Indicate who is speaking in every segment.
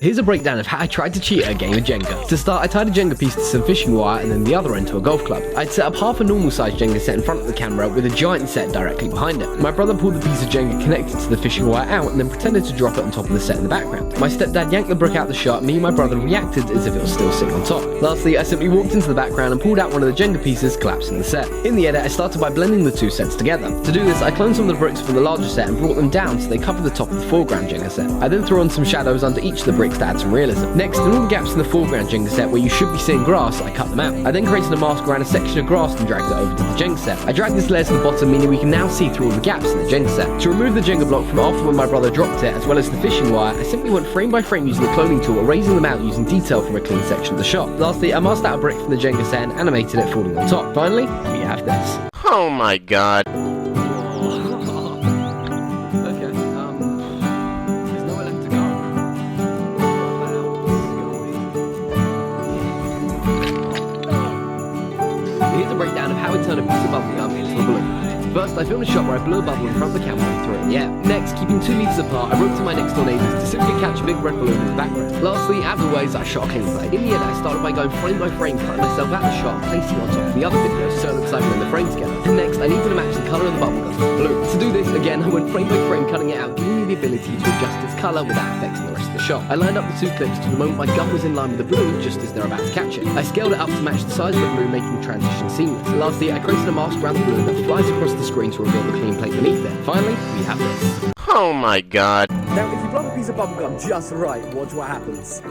Speaker 1: Here's a breakdown of how I tried to cheat at a game of Jenga. To start, I tied a Jenga piece to some fishing wire and then the other end to a golf club. I'd set up half a normal sized Jenga set in front of the camera with a giant set directly behind it. My brother pulled the piece of Jenga connected to the fishing wire out and then pretended to drop it on top of the set in the background. My stepdad yanked the brick out the shot, me and my brother reacted as if it was still sitting on top. Lastly, I simply walked into the background and pulled out one of the Jenga pieces, collapsing the set. In the edit, I started by blending the two sets together. To do this, I cloned some of the bricks from the larger set and brought them down so they covered the top of the foreground Jenga set. I then threw on some shadows under each of the bricks to add some realism. Next, in all the gaps in the foreground Jenga set where you should be seeing grass, I cut them out. I then created a mask around a section of grass and dragged it over to the Jenga set. I dragged this layer to the bottom, meaning we can now see through all the gaps in the Jenga set. To remove the Jenga block from after when my brother dropped it, as well as the fishing wire, I simply went frame by frame using the cloning tool, erasing them out using detail from a clean section of the shot. Lastly, I masked out a brick from the Jenga set and animated it falling on top. Finally, we have this.
Speaker 2: Oh my god.
Speaker 1: Here's a breakdown of how I turn a piece of bubble gum into a balloon. First, I filmed a shot where I blew a bubble in front of the camera and threw it in the air. Next, keeping 2 meters apart, I wrote to my next door neighbors to simply catch a big red balloon in the background. Lastly, as always, I shot a clean play. In the end, I started by going frame by frame, cutting myself out the shot, placing it on top of the other video so it looks like we're in the frame together. And next, I needed to match the colour of the bubble gum to the balloon. To do this, again, I went frame by frame, cutting it out, giving me the ability to adjust its colour without affecting the rest of the shot. I lined up the 2 clips to the moment my gun was in line with the balloon, just as they're about to catch it. I scaled it up to match the size of the balloon, making the transition seamless. Lastly, I created a mask around the balloon that flies across the screen to reveal the clean plate beneath it. Finally, we have this.
Speaker 2: Oh my god.
Speaker 1: Now, if you blow a piece of bubblegum just right, watch what happens.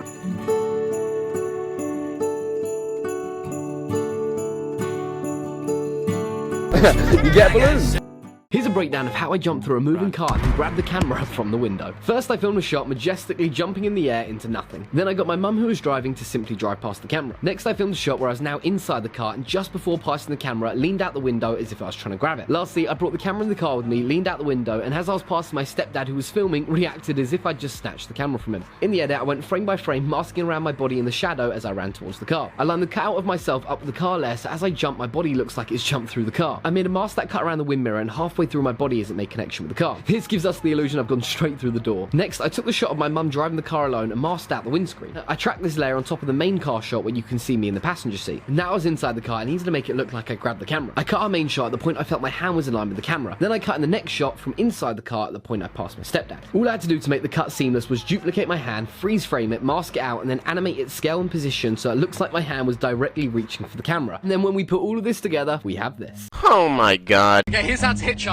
Speaker 1: You get a balloon! Here's a breakdown of how I jumped through a moving car and grabbed the camera from the window. First, I filmed a shot majestically jumping in the air into nothing. Then I got my mum, who was driving, to simply drive past the camera. Next, I filmed a shot where I was now inside the car and just before passing the camera, leaned out the window as if I was trying to grab it. Lastly, I brought the camera in the car with me, leaned out the window, and as I was passing my stepdad, who was filming, reacted as if I'd just snatched the camera from him. In the edit, I went frame by frame, masking around my body in the shadow as I ran towards the car. I lined the cutout of myself up with the car layer, so as I jump, my body looks like it's jumped through the car. I made a mask that cut around the wind mirror and halfway through my body as it made connection with the car. This gives us the illusion I've gone straight through the door. Next, I took the shot of my mum driving the car alone and masked out the windscreen. I tracked this layer on top of the main car shot where you can see me in the passenger seat. Now I was inside the car and needed to make it look like I grabbed the camera. I cut our main shot at the point I felt my hand was in line with the camera. Then I cut in the next shot from inside the car at the point I passed my stepdad. All I had to do to make the cut seamless was duplicate my hand, freeze frame it, mask it out, and then animate its scale and position so it looks like my hand was directly reaching for the camera. And then when we put all of this together, we have this.
Speaker 2: Oh my god.
Speaker 3: Okay, here's how to hitchhike.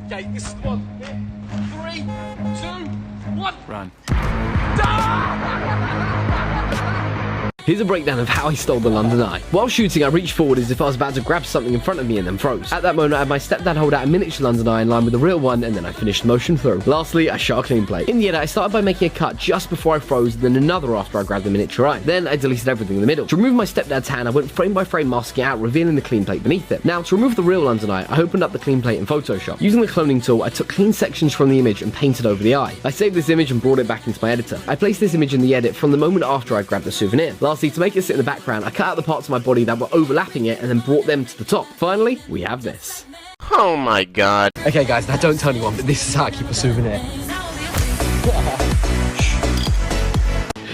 Speaker 3: Okay, this is 1, 3, 2, 1.
Speaker 2: Run.
Speaker 1: Here's a breakdown of how I stole the London Eye. While shooting, I reached forward as if I was about to grab something in front of me and then froze. At that moment, I had my stepdad hold out a miniature London Eye in line with the real one, and then I finished the motion through. Lastly, I shot a clean plate. In the edit, I started by making a cut just before I froze, then another after I grabbed the miniature eye. Then I deleted everything in the middle. To remove my stepdad's hand, I went frame by frame masking it out, revealing the clean plate beneath it. Now, to remove the real London Eye, I opened up the clean plate in Photoshop. Using the cloning tool, I took clean sections from the image and painted over the eye. I saved this image and brought it back into my editor. I placed this image in the edit from the moment after I grabbed the souvenir. Lastly, to make it sit in the background, I cut out the parts of my body that were overlapping it and then brought them to the top. Finally, we have this.
Speaker 2: Oh my god.
Speaker 1: Okay guys, now don't tell anyone, but this is how I keep a souvenir.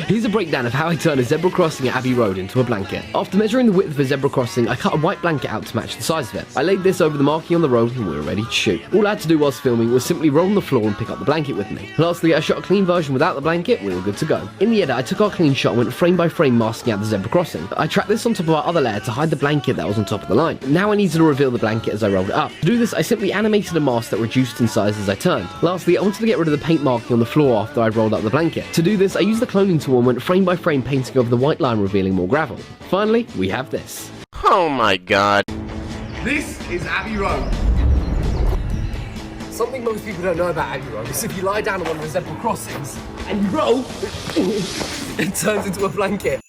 Speaker 1: Here's a breakdown of how I turned a zebra crossing at Abbey Road into a blanket. After measuring the width of a zebra crossing, I cut a white blanket out to match the size of it. I laid this over the marking on the road and we were ready to shoot. All I had to do whilst filming was simply roll on the floor and pick up the blanket with me. Lastly, I shot a clean version without the blanket, we were good to go. In the edit, I took our clean shot and went frame by frame masking out the zebra crossing. I tracked this on top of our other layer to hide the blanket that was on top of the line. Now I needed to reveal the blanket as I rolled it up. To do this, I simply animated a mask that reduced in size as I turned. Lastly, I wanted to get rid of the paint marking on the floor after I rolled up the blanket. To do this, I used the cloning tool and went frame by frame painting over the white line, revealing more gravel. Finally, we have this.
Speaker 2: Oh my god.
Speaker 3: This is Abbey Road.
Speaker 1: Something most people don't know about Abbey Road is if you lie down on one of the zebra crossings and you roll, it turns into a blanket.